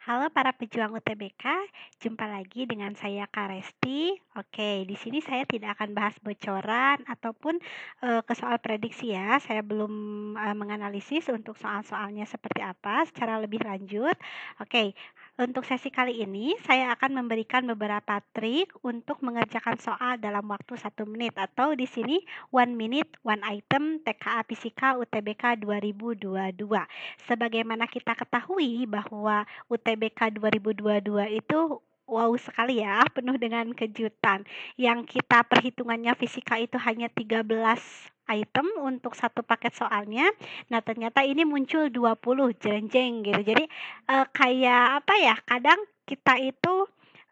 Halo para pejuang UTBK, jumpa lagi dengan saya Kak Resti. Oke, di sini saya tidak akan bahas bocoran ataupun ke soal prediksi ya. Saya belum menganalisis untuk soal-soalnya seperti apa secara lebih lanjut. Oke, untuk sesi kali ini saya akan memberikan beberapa trik untuk mengerjakan soal dalam waktu 1 menit atau di sini 1 minute, 1 item TKA Fisika UTBK 2022. Sebagaimana kita ketahui bahwa UTBK 2022 itu wow sekali ya, penuh dengan kejutan. Yang kita perhitungannya fisika itu hanya 13 item untuk satu paket soalnya. Nah, ternyata ini muncul 20 jreng gitu. Jadi kayak apa ya? Kadang kita itu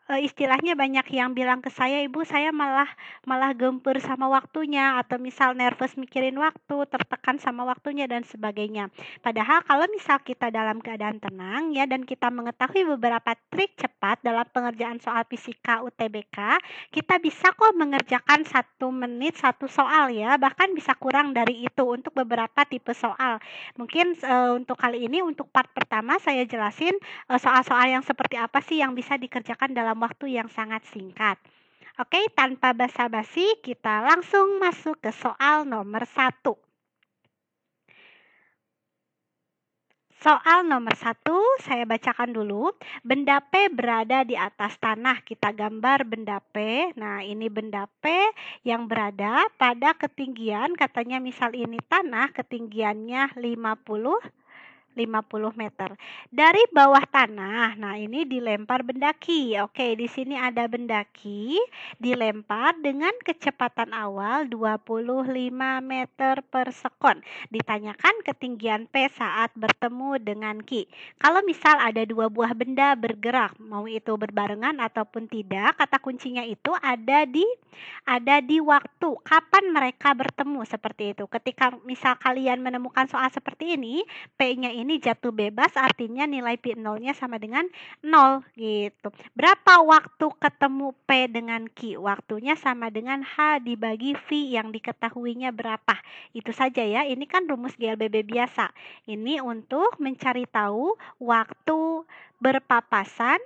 istilahnya banyak yang bilang ke saya, "Ibu, saya malah malah gempur sama waktunya," atau misal nervous mikirin waktu, tertekan sama waktunya dan sebagainya. Padahal kalau misal kita dalam keadaan tenang ya dan kita mengetahui beberapa trik cepat dalam pengerjaan soal fisika UTBK, kita bisa kok mengerjakan 1 menit satu soal ya, bahkan bisa kurang dari itu untuk beberapa tipe soal. Mungkin untuk kali ini untuk part pertama saya jelasin soal-soal yang seperti apa sih yang bisa dikerjakan dalam waktu yang sangat singkat. Oke, tanpa basa-basi kita langsung masuk ke soal nomor 1. Soal nomor 1 saya bacakan dulu. Benda P berada di atas tanah. Kita gambar benda P. Nah, ini benda P yang berada pada ketinggian, katanya misal ini tanah, ketinggiannya 50 meter. Dari bawah tanah, nah ini dilempar benda Ki. Oke, di sini ada benda Ki dilempar dengan kecepatan awal 25 meter per sekon. Ditanyakan ketinggian P saat bertemu dengan Ki. Kalau misal ada dua buah benda bergerak, mau itu berbarengan ataupun tidak, kata kuncinya itu ada di waktu. Kapan mereka bertemu seperti itu. Ketika misal kalian menemukan soal seperti ini, P-nya ini jatuh bebas, artinya nilai P0-nya sama dengan 0 gitu. Berapa waktu ketemu P dengan Q? Waktunya sama dengan H dibagi V yang diketahuinya berapa. Itu saja ya, ini kan rumus GLBB biasa. Ini untuk mencari tahu waktu berpapasan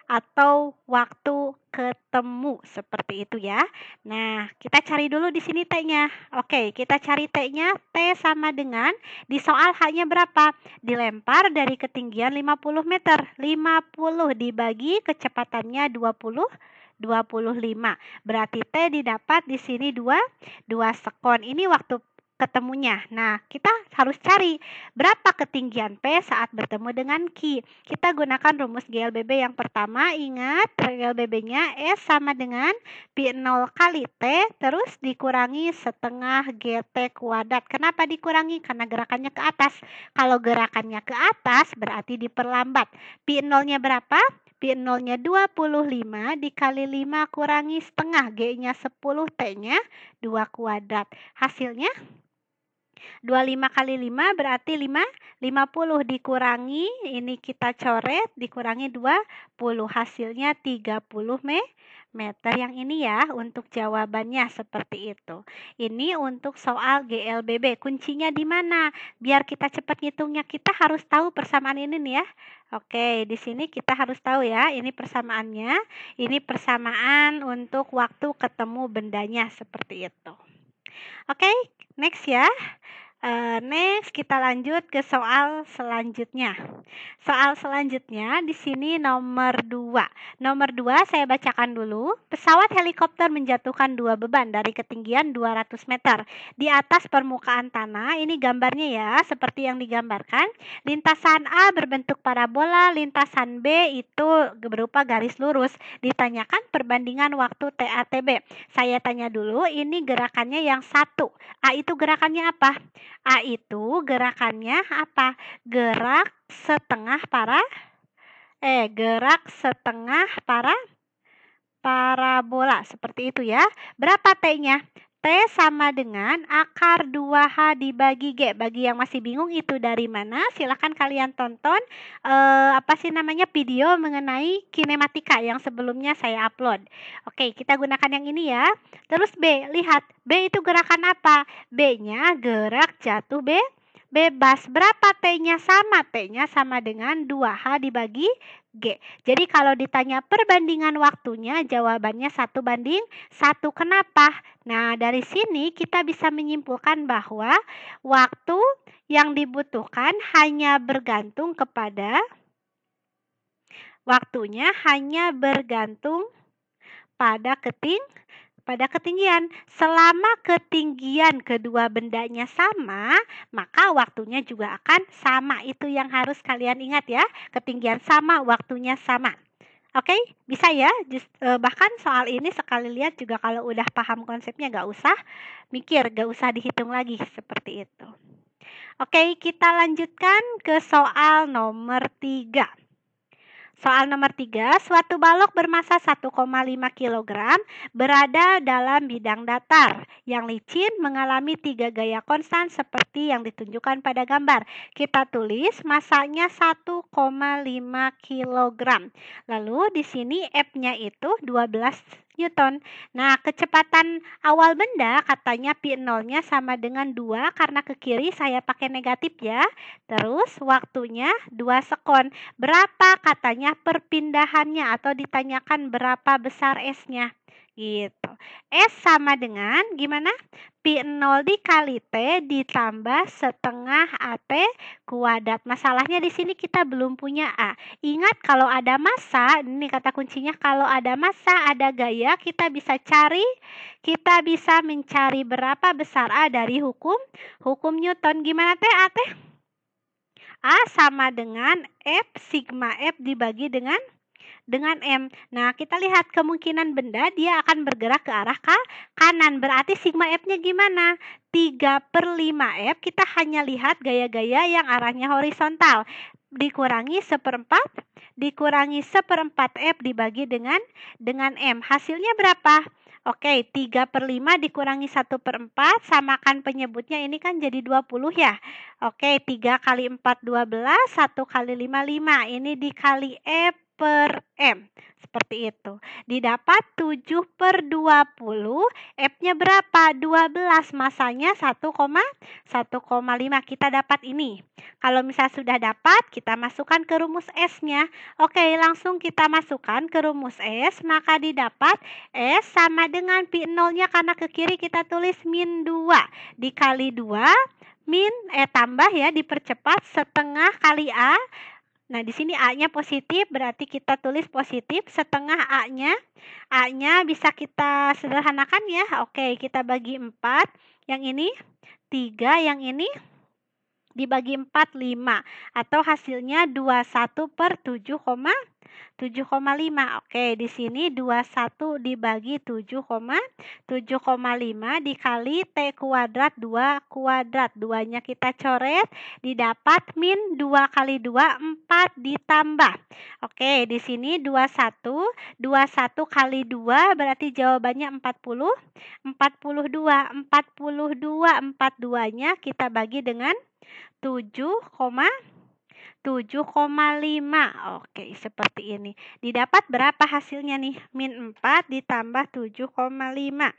atau waktu ketemu seperti itu ya. Nah, kita cari dulu di sini T-nya. Oke, kita cari T-nya. T sama dengan di soal hanya berapa? Dilempar dari ketinggian 50 meter. 50 dibagi kecepatannya 25. Berarti T didapat di sini 2 sekon. Ini waktu ketemunya. Nah, kita harus cari berapa ketinggian P saat bertemu dengan Q. Kita gunakan rumus GLBB yang pertama. Ingat, GLBB-nya S sama dengan P0 kali T terus dikurangi setengah GT kuadrat. Kenapa dikurangi? Karena gerakannya ke atas. Kalau gerakannya ke atas berarti diperlambat. P0-nya berapa? P0-nya 25 dikali 5 kurangi setengah. G-nya 10, T-nya 2 kuadrat. Hasilnya 25 kali 5 berarti 50 dikurangi, ini kita coret, dikurangi 20, hasilnya 30 meter. Yang ini ya untuk jawabannya seperti itu. Ini untuk soal GLBB. Kuncinya di mana? Biar kita cepat ngitungnya, kita harus tahu persamaan ini nih ya. Oke, di sini kita harus tahu ya, ini persamaannya. Ini persamaan untuk waktu ketemu bendanya seperti itu. Oke, next ya. Next kita lanjut ke soal selanjutnya. Soal selanjutnya di sini nomor 2. Nomor 2 saya bacakan dulu. Pesawat helikopter menjatuhkan 2 beban dari ketinggian 200 meter di atas permukaan tanah. Ini gambarnya ya, seperti yang digambarkan. Lintasan A berbentuk parabola, lintasan B itu berupa garis lurus. Ditanyakan perbandingan waktu TATB. Saya tanya dulu, ini gerakannya yang satu. A itu gerakannya apa? A itu gerakannya apa? Gerak setengah parabola seperti itu ya. Berapa T-nya? T sama dengan akar 2H dibagi G. Bagi yang masih bingung itu dari mana, silakan kalian tonton video mengenai kinematika yang sebelumnya saya upload. Oke, kita gunakan yang ini ya. Terus B, lihat B itu gerakan apa? B-nya gerak jatuh bebas. Berapa T-nya? Sama. T-nya sama dengan 2H dibagi G. Jadi kalau ditanya perbandingan waktunya, jawabannya 1:1. Kenapa? Nah, dari sini kita bisa menyimpulkan bahwa waktu yang dibutuhkan hanya bergantung pada ketinggian. Selama ketinggian kedua bendanya sama, maka waktunya juga akan sama. Itu yang harus kalian ingat ya. Ketinggian sama, waktunya sama. Oke, bisa ya. Bahkan soal ini sekali lihat juga kalau udah paham konsepnya gak usah mikir, gak usah dihitung lagi seperti itu. Oke, kita lanjutkan ke soal nomor 3. Soal nomor 3, suatu balok bermasa 1,5 kg berada dalam bidang datar yang licin mengalami 3 gaya konstan seperti yang ditunjukkan pada gambar. Kita tulis masanya 1,5 kg. Lalu di sini F-nya itu 12 Newton. Nah, kecepatan awal benda katanya pi nolnya sama dengan 2 karena ke kiri saya pakai negatif ya. Terus waktunya 2 sekon. Berapa katanya perpindahannya atau ditanyakan berapa besar S-nya gitu. S sama dengan gimana? Pi 0 dikali T ditambah setengah AT kuadrat. Masalahnya di sini kita belum punya A. Ingat kalau ada massa, ini kata kuncinya, kalau ada massa, ada gaya, kita bisa mencari berapa besar A dari hukum Newton. Gimana Teh? A sama dengan F sigma F dibagi dengan M. Nah, kita lihat kemungkinan benda dia akan bergerak ke arah kanan. Berarti sigma F-nya gimana? 3/5 F, kita hanya lihat gaya-gaya yang arahnya horizontal. Dikurangi 1/4 F dibagi dengan M. Hasilnya berapa? Oke, 3/5 dikurangi 1/4, samakan penyebutnya ini kan jadi 20 ya. Oke, 3 kali 4, 12, 1 kali 5, 5. Ini dikali F per M. Seperti itu. Didapat 7/20. F-nya berapa? 12. Masanya 1,5. Kita dapat ini. Kalau misalnya sudah dapat, kita masukkan ke rumus S-nya. Oke, langsung kita masukkan ke rumus S. Maka didapat S sama dengan pi nolnya karena ke kiri kita tulis min 2. Dikali 2, tambah ya, dipercepat setengah kali A. Nah, di sini A-nya positif, berarti kita tulis positif. Setengah A-nya bisa kita sederhanakan ya. Oke, kita bagi 4. Yang ini 3, yang ini dibagi 4, 5. Atau hasilnya 21/7,5. Oke, di sini 21 dibagi 7,5 dikali T kuadrat 2 kuadrat. 2-nya kita coret, didapat min 2 kali 2, 4 ditambah. Oke, di sini 21 kali 2 berarti jawabannya 40. 42-nya kita bagi dengan 7,5. Oke, seperti ini. Didapat berapa hasilnya nih? Min 4 ditambah 7,5.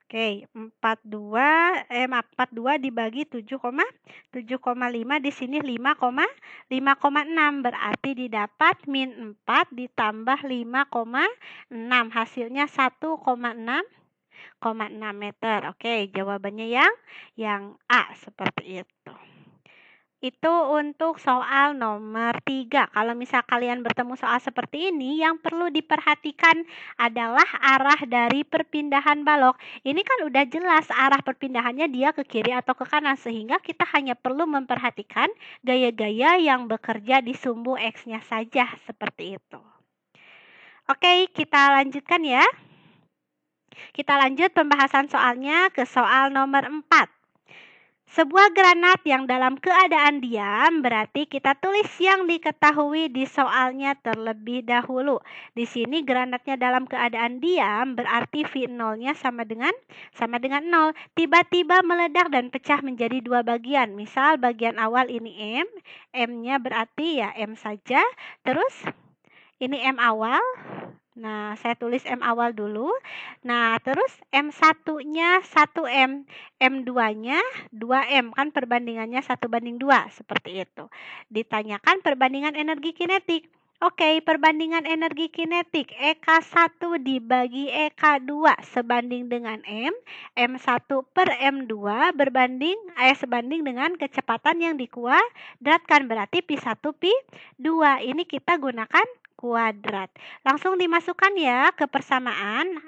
Oke, 42 dibagi 7,5 di sini 5,6. Berarti didapat min 4 ditambah 5,6. Hasilnya 1,6 meter. Oke, jawabannya yang A seperti itu. Itu untuk soal nomor 3. Kalau misal kalian bertemu soal seperti ini, yang perlu diperhatikan adalah arah dari perpindahan balok. Ini kan udah jelas arah perpindahannya dia ke kiri atau ke kanan, sehingga kita hanya perlu memperhatikan gaya-gaya yang bekerja di sumbu X-nya saja, seperti itu. Oke, kita lanjutkan ya. Kita lanjut pembahasan soalnya ke soal nomor 4. Sebuah granat yang dalam keadaan diam, berarti kita tulis yang diketahui di soalnya terlebih dahulu. Di sini granatnya dalam keadaan diam, berarti V0-nya sama dengan 0. Tiba-tiba meledak dan pecah menjadi 2 bagian. Misal bagian awal ini M, M-nya berarti ya M saja. Terus ini M awal, Nah, saya tulis M awal dulu. Nah, terus M1-nya 1M, M2-nya 2M, kan perbandingannya 1:2, seperti itu. Ditanyakan perbandingan energi kinetik. Oke, perbandingan energi kinetik EK1 dibagi EK2 sebanding dengan M1 per M2 sebanding dengan kecepatan yang dikuadratkan, berarti Pi1 Pi2. Ini kita gunakan kuadrat. Langsung dimasukkan ya ke persamaan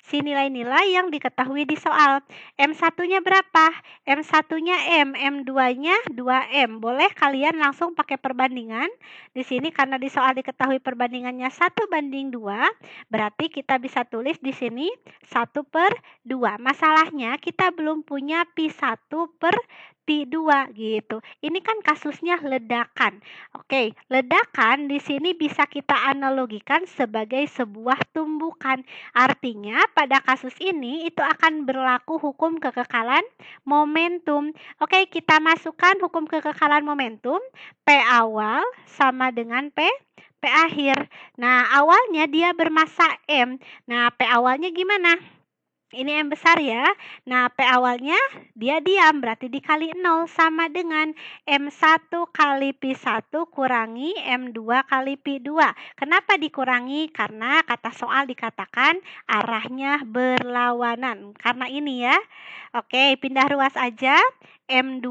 si nilai-nilai yang diketahui di soal. M1-nya berapa? M1-nya M, M2-nya 2M. Boleh kalian langsung pakai perbandingan. Di sini karena di soal diketahui perbandingannya 1:2, berarti kita bisa tulis di sini 1/2. Masalahnya kita belum punya Pi1 per Pi2 gitu. Ini kan kasusnya ledakan. Oke, ledakan di sini bisa kita analogikan sebagai sebuah tumbukan. Artinya pada kasus ini itu akan berlaku hukum kekekalan momentum. Oke, kita masukkan hukum kekekalan momentum. P awal sama dengan P akhir. Nah, awalnya dia bermassa M. Nah, P awalnya gimana? Ini M besar ya. Nah, P awalnya dia diam, berarti dikali 0 sama dengan M1 kali Pi1 kurangi M2 kali Pi2. Kenapa dikurangi? Karena kata soal dikatakan arahnya berlawanan. Karena ini ya. Oke, pindah ruas aja. M2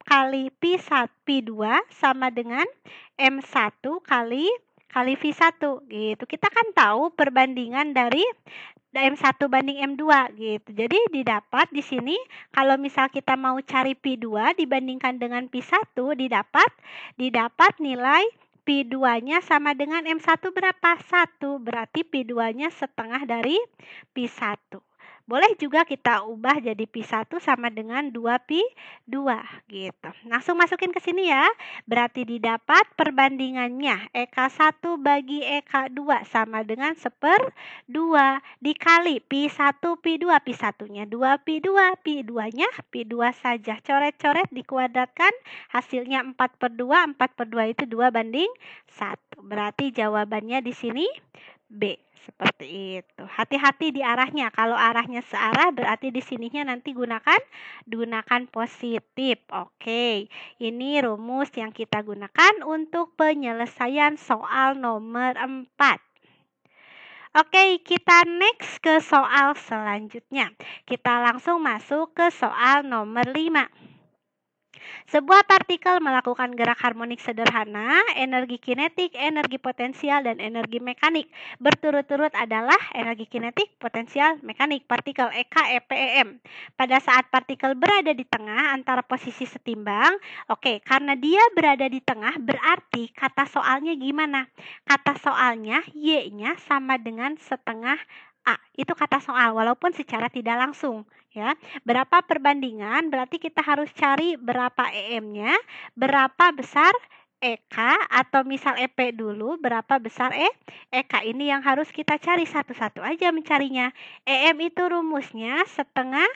kali Pi2 sama dengan M1 kali Pi1 gitu. Kita kan tahu perbandingan dari M1 banding M2 gitu. Jadi didapat di sini kalau misal kita mau cari Pi2 dibandingkan dengan Pi1 didapat nilai Pi2-nya sama dengan M1 berapa? 1. Berarti Pi2-nya setengah dari Pi1. Boleh juga kita ubah jadi Pi1 sama dengan 2 Pi2 gitu. Langsung masukin ke sini ya. Berarti didapat perbandingannya EK1 bagi EK2 sama dengan 1/2 dikali Pi1 Pi2. Pi1-nya 2 Pi2, Pi2-nya Pi2 saja. Coret-coret dikuadratkan hasilnya 4/2. 4/2 itu 2:1. Berarti jawabannya di sini B. Seperti itu. Hati-hati di arahnya. Kalau arahnya searah berarti di sininya nanti gunakan positif. Oke. Ini rumus yang kita gunakan untuk penyelesaian soal nomor 4. Oke, kita next ke soal selanjutnya. Kita langsung masuk ke soal nomor 5. Sebuah partikel melakukan gerak harmonik sederhana, energi kinetik, energi potensial, dan energi mekanik. Berturut-turut adalah energi kinetik, potensial, mekanik, partikel EK, EP, EM. Pada saat partikel berada di tengah antara posisi setimbang, oke, karena dia berada di tengah berarti kata soalnya gimana? Kata soalnya Y-nya sama dengan setengah A. Itu kata soal walaupun secara tidak langsung ya. Berapa perbandingan berarti kita harus cari berapa EM-nya, berapa besar EK atau misal EP dulu, berapa besar EK. Ini yang harus kita cari satu-satu aja mencarinya. EM itu rumusnya setengah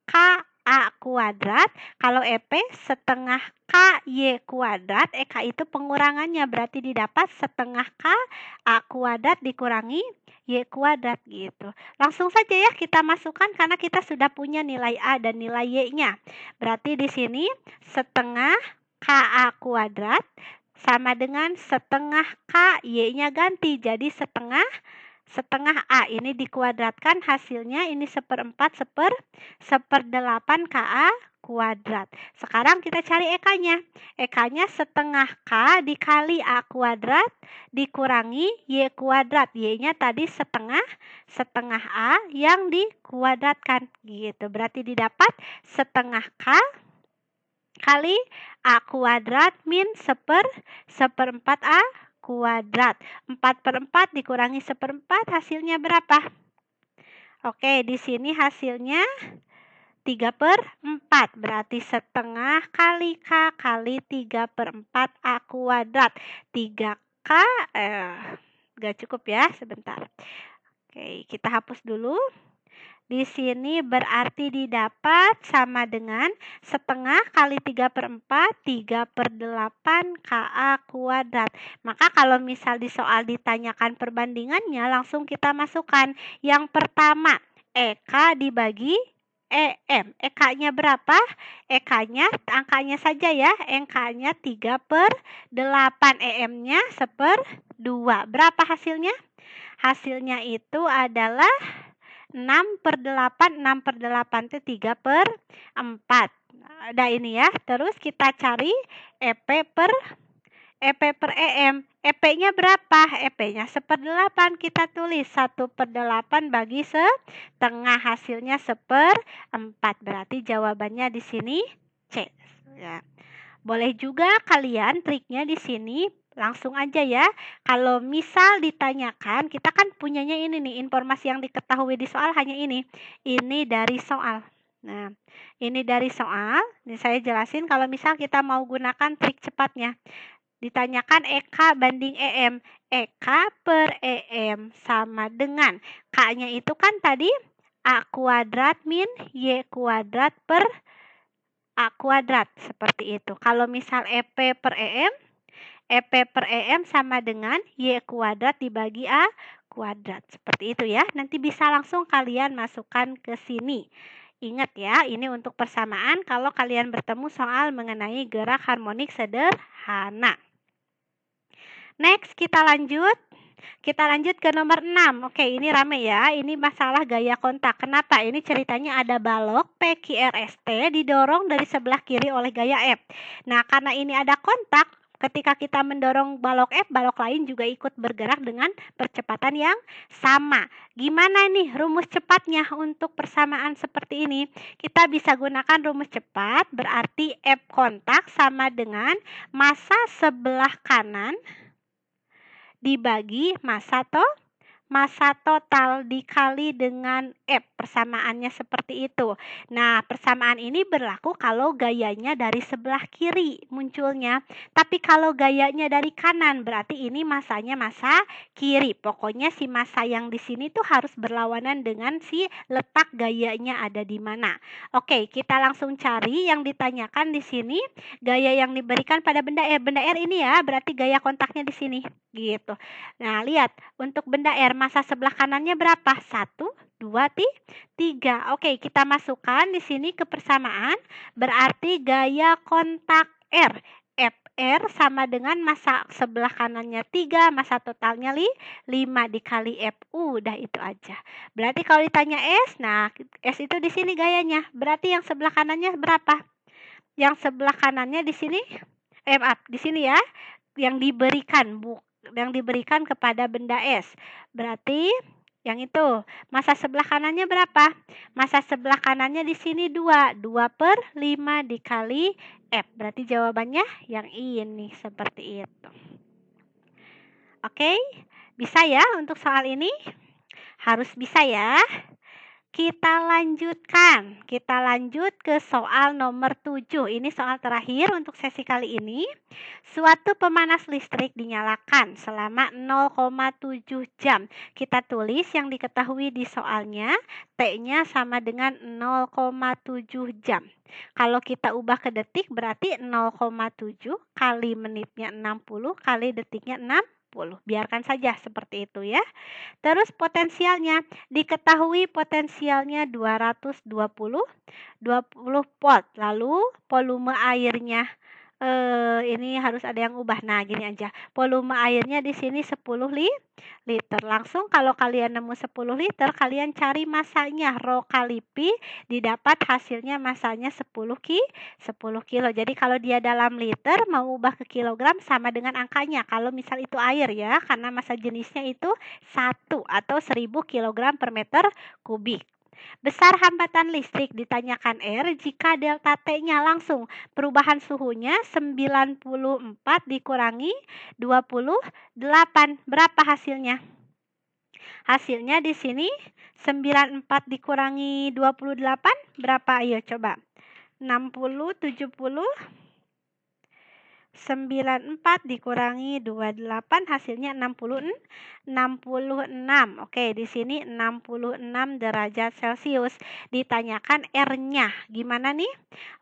KA kuadrat. Kalau EP setengah KY kuadrat. EK itu pengurangannya berarti didapat setengah KA kuadrat dikurangi Y kuadrat gitu. Langsung saja ya kita masukkan karena kita sudah punya nilai A dan nilai Y-nya. Berarti di sini setengah KA kuadrat sama dengan setengah K, Y-nya ganti jadi setengah A. Ini dikuadratkan hasilnya ini 1/4 1/8 KA kuadrat. Sekarang kita cari EK-nya. EK-nya setengah K dikali A kuadrat dikurangi Y kuadrat. Y-nya tadi setengah A yang dikuadratkan gitu. Berarti didapat setengah K kali A kuadrat min 1/4 A kuadrat. 4/4 dikurangi 1/4 hasilnya berapa? Oke, di sini hasilnya 3/4. Berarti setengah kali K kali 3/4 A kuadrat. 3K gak cukup ya, sebentar. Oke, kita hapus dulu. Di sini berarti didapat sama dengan setengah kali 3/4, 3/8 KA kuadrat. Maka kalau misal di soal ditanyakan perbandingannya, langsung kita masukkan. Yang pertama, EK dibagi EM. EK-nya berapa? EK-nya, angkanya saja ya. EK-nya 3/8. EM-nya 1/2. Berapa hasilnya? Hasilnya itu adalah 6/8. 6/8 itu 3/4. Ada ini ya. Terus kita cari EP per EM. EP-nya berapa? EP-nya 1/8. Kita tulis 1/8 bagi setengah, hasilnya 1/4. Berarti jawabannya di sini C. Ya. Boleh juga kalian triknya di sini langsung aja ya. Kalau misal ditanyakan, kita kan punyanya ini nih, informasi yang diketahui di soal hanya ini. Ini dari soal. Nah, ini dari soal. Ini saya jelasin kalau misal kita mau gunakan trik cepatnya. Ditanyakan EK banding EM. EK per EM sama dengan K-nya itu kan tadi A kuadrat min Y kuadrat per A kuadrat. Seperti itu. Kalau misal EP per EM, EP per EM sama dengan Y kuadrat dibagi A kuadrat. Seperti itu ya. Nanti bisa langsung kalian masukkan ke sini. Ingat ya, ini untuk persamaan kalau kalian bertemu soal mengenai gerak harmonik sederhana. Next, kita lanjut. Kita lanjut ke nomor 6. Oke, ini rame ya. Ini masalah gaya kontak. Kenapa? Ini ceritanya ada balok PQRST didorong dari sebelah kiri oleh gaya F. Nah, karena ini ada kontak, ketika kita mendorong balok F, balok lain juga ikut bergerak dengan percepatan yang sama. Gimana nih rumus cepatnya untuk persamaan seperti ini? Kita bisa gunakan rumus cepat, berarti F kontak sama dengan massa sebelah kanan dibagi massa total dikali dengan F. Persamaannya seperti itu. Nah, persamaan ini berlaku kalau gayanya dari sebelah kiri munculnya. Tapi kalau gayanya dari kanan, berarti ini massanya massa kiri. Pokoknya si massa yang di sini tuh harus berlawanan dengan si letak gayanya ada di mana. Oke, kita langsung cari yang ditanyakan di sini. Gaya yang diberikan pada benda R. Benda R ini ya, berarti gaya kontaknya di sini. Gitu. Nah, lihat. Untuk benda R, massa sebelah kanannya berapa? 1, 2, 3. Oke, kita masukkan di sini ke persamaan. Berarti gaya kontak R. FR sama dengan massa sebelah kanannya 3, massa totalnya 5 dikali F. Udah itu aja. Berarti kalau ditanya S, nah S itu di sini gayanya. Berarti yang sebelah kanannya berapa? Yang sebelah kanannya di sini, maaf, di sini ya. Yang diberikan kepada benda S. Berarti yang itu. Massa sebelah kanannya berapa? Massa sebelah kanannya di sini 2. 2/5 dikali F. Berarti jawabannya yang ini. Seperti itu. Oke. Bisa ya untuk soal ini? Harus bisa ya. Kita lanjutkan. Kita lanjut ke soal nomor 7. Ini soal terakhir untuk sesi kali ini. Suatu pemanas listrik dinyalakan selama 0,7 jam. Kita tulis yang diketahui di soalnya. T-nya sama dengan 0,7 jam. Kalau kita ubah ke detik berarti 0,7 kali menitnya 60 kali detiknya 60. Biarkan saja seperti itu ya. Terus potensialnya, diketahui potensialnya 220 volt. Lalu volume airnya ini harus ada yang ubah. Nah, gini aja. Volume airnya di sini 10 liter. Langsung kalau kalian nemu 10 liter, kalian cari massanya. Rho kali pi didapat hasilnya massanya 10 kilo. Jadi kalau dia dalam liter mau ubah ke kilogram sama dengan angkanya. Kalau misal itu air ya, karena massa jenisnya itu 1 atau 1000 kg per meter kubik. Besar hambatan listrik ditanyakan R jika delta T-nya langsung perubahan suhunya 94 dikurangi 28. Berapa hasilnya? Hasilnya di sini 94 dikurangi 28 berapa? Ayo coba. 60, 70, 94 dikurangi 28 hasilnya 66. Oke, di sini 66 derajat Celcius. Ditanyakan R-nya. Gimana nih?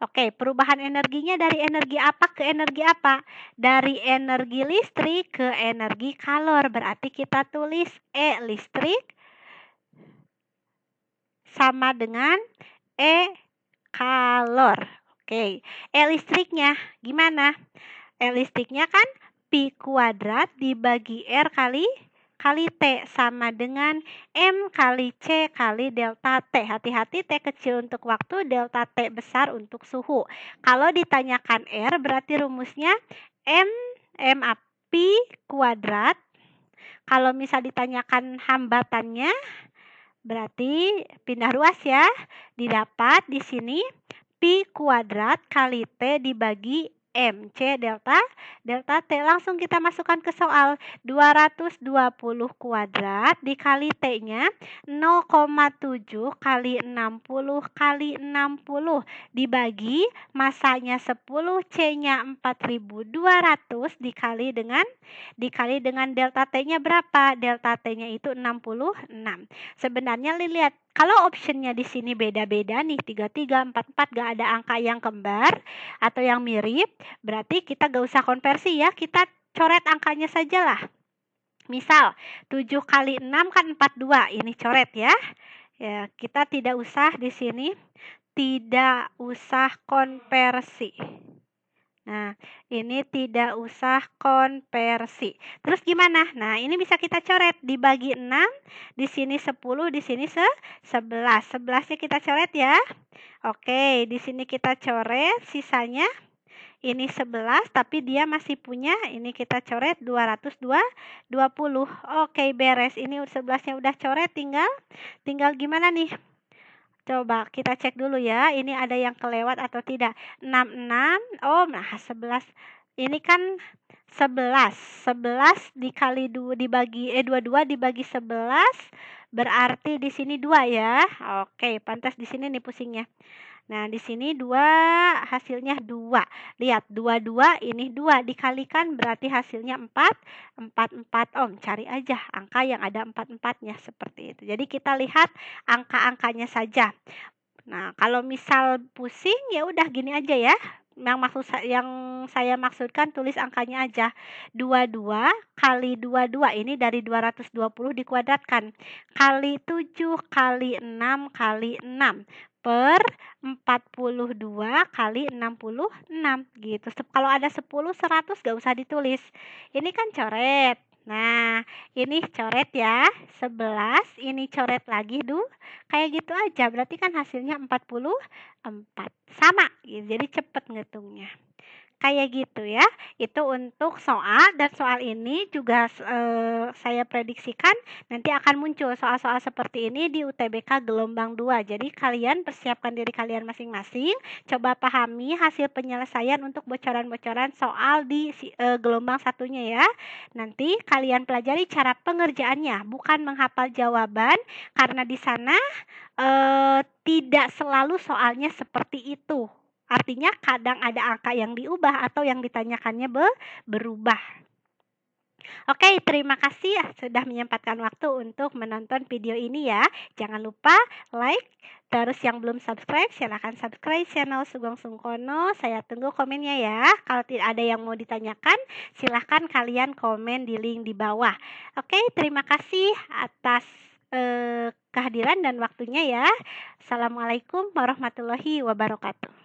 Oke, perubahan energinya dari energi apa ke energi apa? Dari energi listrik ke energi kalor. Berarti kita tulis E listrik sama dengan E kalor. Oke, E listriknya gimana? E listriknya kan pi kuadrat dibagi R kali T sama dengan M kali C kali delta T. Hati-hati T kecil untuk waktu, delta T besar untuk suhu. Kalau ditanyakan R berarti rumusnya M pi kuadrat. Kalau misal ditanyakan hambatannya berarti pindah ruas ya. Didapat di sini pi kuadrat kali T dibagi MC delta T. Langsung kita masukkan ke soal. 220 kuadrat dikali T-nya 0,7 kali 60 kali 60 dibagi masanya 10, C-nya 4200 dikali dengan delta T-nya berapa? Delta T-nya itu 66. Sebenarnya lihat kalau optionnya di sini beda-beda nih 33, 44 gak ada angka yang kembar atau yang mirip, berarti kita gak usah konversi ya, kita coret angkanya saja lah. Misal 7 kali 6 kan 42, ini coret ya. Ya, kita tidak usah di sini tidak usah konversi. Nah, ini tidak usah konversi. Terus gimana? Nah, ini bisa kita coret. Dibagi 6, di sini 10, di sini 11. 11-nya kita coret ya. Oke, di sini kita coret. Sisanya ini 11, tapi dia masih punya. Ini kita coret 220. Oke, beres. Ini 11-nya udah coret. Tinggal gimana nih? Coba kita cek dulu ya, ini ada yang kelewat atau tidak. 66, oh nah 11. Ini kan 11 dikali 2 dibagi 22 dibagi 11 berarti di sini 2 ya. Oke, pantas di sini nih pusingnya. Nah, di sini 2 hasilnya 2. Lihat 22 ini 2 dikalikan berarti hasilnya 4 ohm. Cari aja angka yang ada 4-4-nya seperti itu. Jadi kita lihat angka-angkanya saja. Nah, kalau misal pusing ya udah gini aja ya. Yang saya maksudkan tulis angkanya aja. 22 kali 22 ini dari 220 dikuadratkan. Kali 7 kali 6 kali 6 per 42 kali 66 gitu. Kalau ada 10, 100 gak usah ditulis. Ini kan coret. Nah, ini coret ya, 11, ini coret lagi kayak gitu aja. Berarti kan hasilnya 44. Sama, jadi cepet ngitungnya. Kayak gitu ya. Itu untuk soal, dan soal ini juga saya prediksikan nanti akan muncul soal-soal seperti ini di UTBK gelombang 2. Jadi kalian persiapkan diri kalian masing-masing, coba pahami hasil penyelesaian untuk bocoran-bocoran soal di gelombang satunya ya. Nanti kalian pelajari cara pengerjaannya, bukan menghafal jawaban, karena di sana tidak selalu soalnya seperti itu. Artinya kadang ada angka yang diubah atau yang ditanyakannya berubah. Oke, terima kasih ya sudah menyempatkan waktu untuk menonton video ini ya. Jangan lupa like, terus yang belum subscribe silahkan subscribe channel Sugeng Sungkono. Saya tunggu komennya ya. Kalau tidak ada yang mau ditanyakan, silahkan kalian komen di link di bawah. Oke, terima kasih atas kehadiran dan waktunya ya. Assalamualaikum warahmatullahi wabarakatuh.